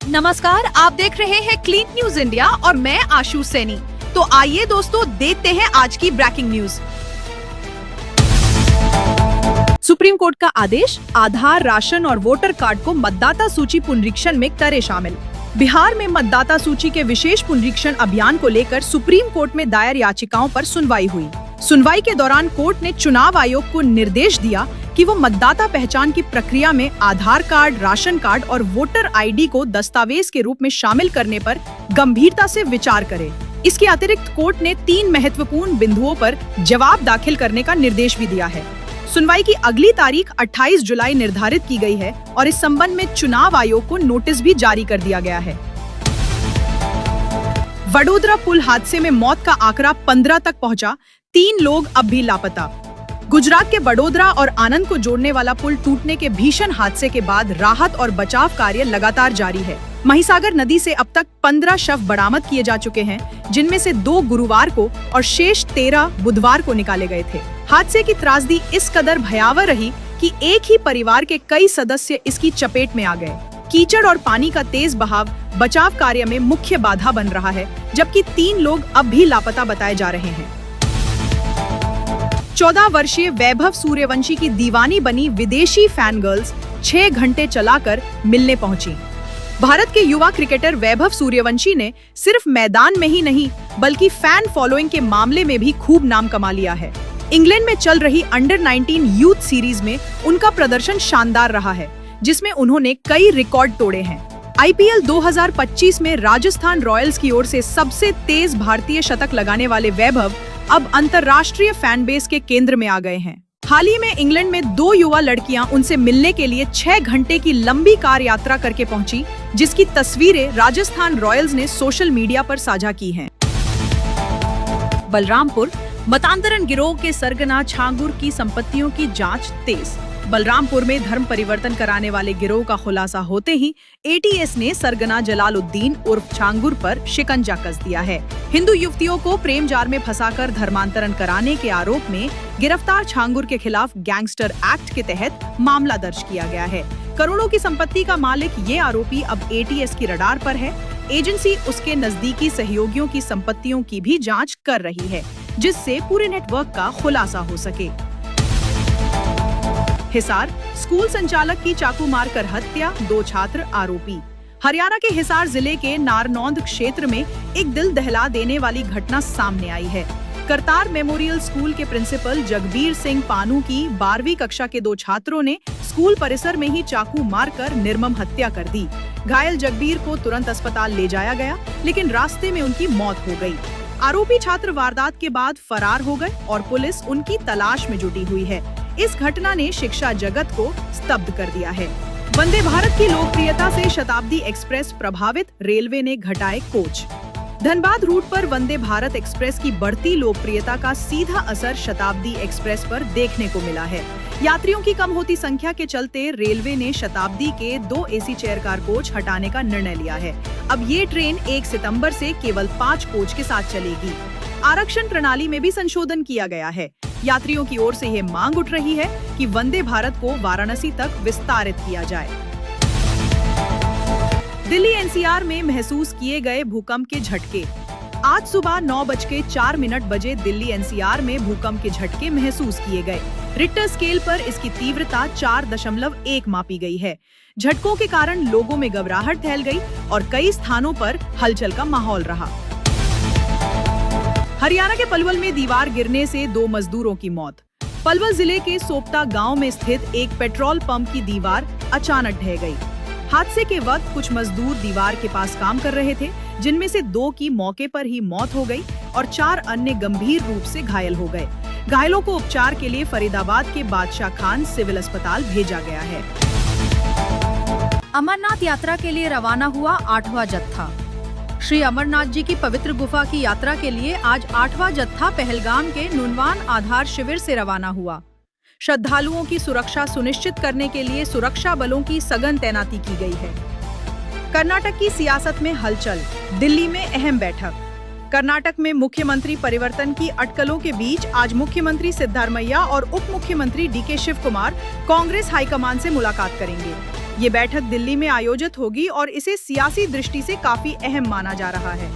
नमस्कार, आप देख रहे हैं क्लीन न्यूज इंडिया और मैं आशु सैनी। तो आइए दोस्तों, देखते हैं आज की ब्रेकिंग न्यूज। सुप्रीम कोर्ट का आदेश, आधार, राशन और वोटर कार्ड को मतदाता सूची पुनरीक्षण में करे शामिल। बिहार में मतदाता सूची के विशेष पुनरीक्षण अभियान को लेकर सुप्रीम कोर्ट में दायर याचिकाओं पर सुनवाई हुई। सुनवाई के दौरान कोर्ट ने चुनाव आयोग को निर्देश दिया कि वो मतदाता पहचान की प्रक्रिया में आधार कार्ड, राशन कार्ड और वोटर आईडी को दस्तावेज के रूप में शामिल करने पर गंभीरता से विचार करे। इसके अतिरिक्त कोर्ट ने 3 महत्वपूर्ण बिंदुओं पर जवाब दाखिल करने का निर्देश भी दिया है। सुनवाई की अगली तारीख 28 जुलाई निर्धारित की गई है और इस संबंध में चुनाव आयोग को नोटिस भी जारी कर दिया गया है। वडोदरा पुल हादसे में मौत का आंकड़ा 15 तक पहुंचा, 3 लोग अब भी लापता। गुजरात के वडोदरा और आनंद को जोड़ने वाला पुल टूटने के भीषण हादसे के बाद राहत और बचाव कार्य लगातार जारी है। महिसागर नदी से अब तक 15 शव बरामद किए जा चुके हैं, जिनमें से 2 गुरुवार को और शेष 13 बुधवार को निकाले गए थे। हादसे की त्रासदी इस कदर भयावह रही कि एक ही परिवार के कई सदस्य इसकी चपेट में आ गए। कीचड़ और पानी का तेज बहाव बचाव कार्य में मुख्य बाधा बन रहा है, जबकि 3 लोग अब भी लापता बताए जा रहे हैं। 14 वर्षीय वैभव सूर्यवंशी की दीवानी बनी विदेशी फैन गर्ल्स 6 घंटे चलाकर मिलने पहुंची। भारत के युवा क्रिकेटर वैभव सूर्यवंशी ने सिर्फ मैदान में ही नहीं बल्कि फैन फॉलोइंग के मामले में भी खूब नाम कमा लिया है। इंग्लैंड में चल रही अंडर 19 यूथ सीरीज में उनका प्रदर्शन शानदार रहा है, जिसमें उन्होंने कई रिकॉर्ड तोड़े हैं। आईपीएल 2025 में राजस्थान रॉयल्स की ओर से सबसे तेज भारतीय शतक लगाने वाले वैभव अब अंतर्राष्ट्रीय फैन बेस के केंद्र में आ गए हैं। हाल ही में इंग्लैंड में 2 युवा लड़कियां उनसे मिलने के लिए 6 घंटे की लंबी कार यात्रा करके पहुंची, जिसकी तस्वीरें राजस्थान रॉयल्स ने सोशल मीडिया पर साझा की हैं। बलरामपुर मतांतरण गिरोह के सरगना छांगुर की संपत्तियों की जांच तेज। बलरामपुर में धर्म परिवर्तन कराने वाले गिरोह का खुलासा होते ही एटीएस ने सरगना जलालुद्दीन उर्फ छांगुर पर शिकंजा कस दिया है। हिंदू युवतियों को प्रेम जार में फंसाकर धर्मांतरण कराने के आरोप में गिरफ्तार छांगुर के खिलाफ गैंगस्टर एक्ट के तहत मामला दर्ज किया गया है। करोड़ों की संपत्ति का मालिक ये आरोपी अब एटीएस की रडार पर है। एजेंसी उसके नजदीकी सहयोगियों की संपत्तियों की भी जाँच कर रही है, जिससे पूरे नेटवर्क का खुलासा हो सके। हिसार स्कूल संचालक की चाकू मारकर हत्या, 2 छात्र आरोपी। हरियाणा के हिसार जिले के नारनौंद क्षेत्र में एक दिल दहला देने वाली घटना सामने आई है। करतार मेमोरियल स्कूल के प्रिंसिपल जगबीर सिंह पानू की 12वीं कक्षा के 2 छात्रों ने स्कूल परिसर में ही चाकू मारकर निर्मम हत्या कर दी। घायल जगबीर को तुरंत अस्पताल ले जाया गया, लेकिन रास्ते में उनकी मौत हो गई। आरोपी छात्र वारदात के बाद फरार हो गए और पुलिस उनकी तलाश में जुटी हुई है। इस घटना ने शिक्षा जगत को स्तब्ध कर दिया है। वंदे भारत की लोकप्रियता से शताब्दी एक्सप्रेस प्रभावित, रेलवे ने घटाए कोच। धनबाद रूट पर वंदे भारत एक्सप्रेस की बढ़ती लोकप्रियता का सीधा असर शताब्दी एक्सप्रेस पर देखने को मिला है। यात्रियों की कम होती संख्या के चलते रेलवे ने शताब्दी के 2 एसी चेयर कार कोच हटाने का निर्णय लिया है। अब ये ट्रेन 1 सितंबर से केवल 5 कोच के साथ चलेगी। आरक्षण प्रणाली में भी संशोधन किया गया है। यात्रियों की ओर से ये मांग उठ रही है कि वंदे भारत को वाराणसी तक विस्तारित किया जाए। दिल्ली एनसीआर में महसूस किए गए भूकंप के झटके। आज सुबह 9:04 बजे दिल्ली एनसीआर में भूकंप के झटके महसूस किए गए। रिक्टर स्केल पर इसकी तीव्रता 4.1 मापी गई है। झटकों के कारण लोगों में घबराहट फैल गई और कई स्थानों पर हलचल का माहौल रहा। हरियाणा के पलवल में दीवार गिरने से 2 मजदूरों की मौत। पलवल जिले के सोपता गांव में स्थित एक पेट्रोल पंप की दीवार अचानक ढह गई। हादसे के वक्त कुछ मजदूर दीवार के पास काम कर रहे थे, जिनमें से 2 की मौके पर ही मौत हो गई और 4 अन्य गंभीर रूप से घायल हो गए। घायलों को उपचार के लिए फरीदाबाद के बादशाह खान सिविल अस्पताल भेजा गया है। अमरनाथ यात्रा के लिए रवाना हुआ 8वां जत्था। श्री अमरनाथ जी की पवित्र गुफा की यात्रा के लिए आज 8वां जत्था पहलगाम के नुनवान आधार शिविर से रवाना हुआ। श्रद्धालुओं की सुरक्षा सुनिश्चित करने के लिए सुरक्षा बलों की सघन तैनाती की गई है। कर्नाटक की सियासत में हलचल, दिल्ली में अहम बैठक। कर्नाटक में मुख्यमंत्री परिवर्तन की अटकलों के बीच आज मुख्यमंत्री सिद्धारमैया और उप मुख्यमंत्री डीके शिव कुमार कांग्रेस हाईकमान से मुलाकात करेंगे। ये बैठक दिल्ली में आयोजित होगी और इसे सियासी दृष्टि से काफी अहम माना जा रहा है।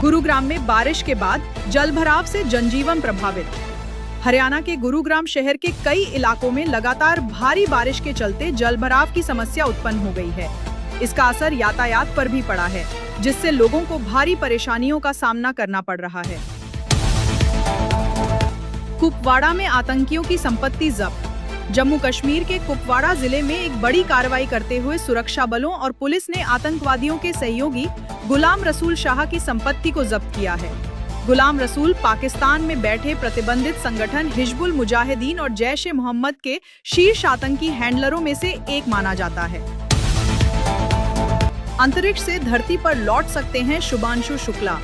गुरुग्राम में बारिश के बाद जलभराव से जनजीवन प्रभावित। हरियाणा के गुरुग्राम शहर के कई इलाकों में लगातार भारी बारिश के चलते जलभराव की समस्या उत्पन्न हो गई है। इसका असर यातायात पर भी पड़ा है, जिससे लोगों को भारी परेशानियों का सामना करना पड़ रहा है। कुपवाड़ा में आतंकियों की संपत्ति जब्त। जम्मू कश्मीर के कुपवाड़ा जिले में एक बड़ी कार्रवाई करते हुए सुरक्षा बलों और पुलिस ने आतंकवादियों के सहयोगी गुलाम रसूल शाह की संपत्ति को जब्त किया है। गुलाम रसूल पाकिस्तान में बैठे प्रतिबंधित संगठन हिजबुल मुजाहिदीन और जैश ए मोहम्मद के शीर्ष आतंकी हैंडलरों में से एक माना जाता है। अंतरिक्ष से धरती पर लौट सकते हैं शुभांशु शुक्ला।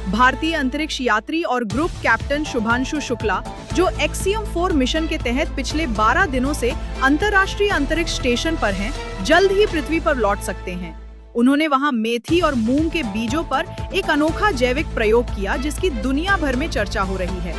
भारतीय अंतरिक्ष यात्री और ग्रुप कैप्टन शुभांशु शुक्ला, जो एक्सियम 4 मिशन के तहत पिछले 12 दिनों से अंतर्राष्ट्रीय अंतरिक्ष स्टेशन पर हैं, जल्द ही पृथ्वी पर लौट सकते हैं। उन्होंने वहां मेथी और मूंग के बीजों पर एक अनोखा जैविक प्रयोग किया, जिसकी दुनिया भर में चर्चा हो रही है।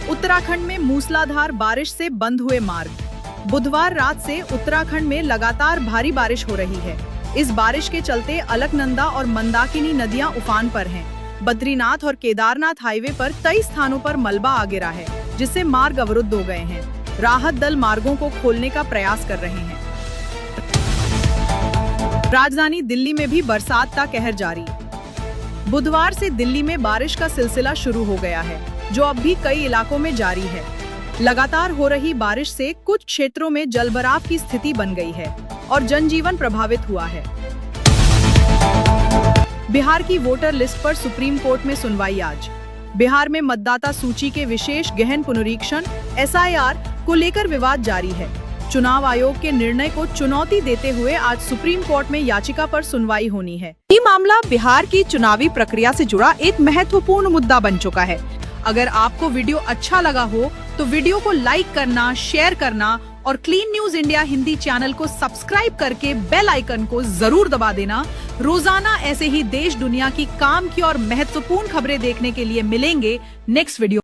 उत्तराखंड में मूसलाधार बारिश से बंद हुए मार्ग। बुधवार रात से उत्तराखंड में लगातार भारी बारिश हो रही है। इस बारिश के चलते अलकनंदा और मंदाकिनी नदियां उफान पर हैं। बद्रीनाथ और केदारनाथ हाईवे पर कई स्थानों पर मलबा आ गिरा है, जिससे मार्ग अवरुद्ध हो गए हैं। राहत दल मार्गों को खोलने का प्रयास कर रहे हैं। राजधानी दिल्ली में भी बरसात का कहर जारी। बुधवार से दिल्ली में बारिश का सिलसिला शुरू हो गया है, जो अब भी कई इलाकों में जारी है। लगातार हो रही बारिश से कुछ क्षेत्रों में जलभराव की स्थिति बन गई है और जनजीवन प्रभावित हुआ है। बिहार की वोटर लिस्ट पर सुप्रीम कोर्ट में सुनवाई आज। बिहार में मतदाता सूची के विशेष गहन पुनरीक्षण (SIR) को लेकर विवाद जारी है। चुनाव आयोग के निर्णय को चुनौती देते हुए आज सुप्रीम कोर्ट में याचिका पर सुनवाई होनी है। ये मामला बिहार की चुनावी प्रक्रिया से जुड़ा एक महत्वपूर्ण मुद्दा बन चुका है। अगर आपको वीडियो अच्छा लगा हो तो वीडियो को लाइक करना, शेयर करना और clean news India Hindi channel को सब्सक्राइब करके बेल आइकन को जरूर दबा देना। रोजाना ऐसे ही देश दुनिया की काम की और महत्वपूर्ण खबरें देखने के लिए मिलेंगे नेक्स्ट वीडियो।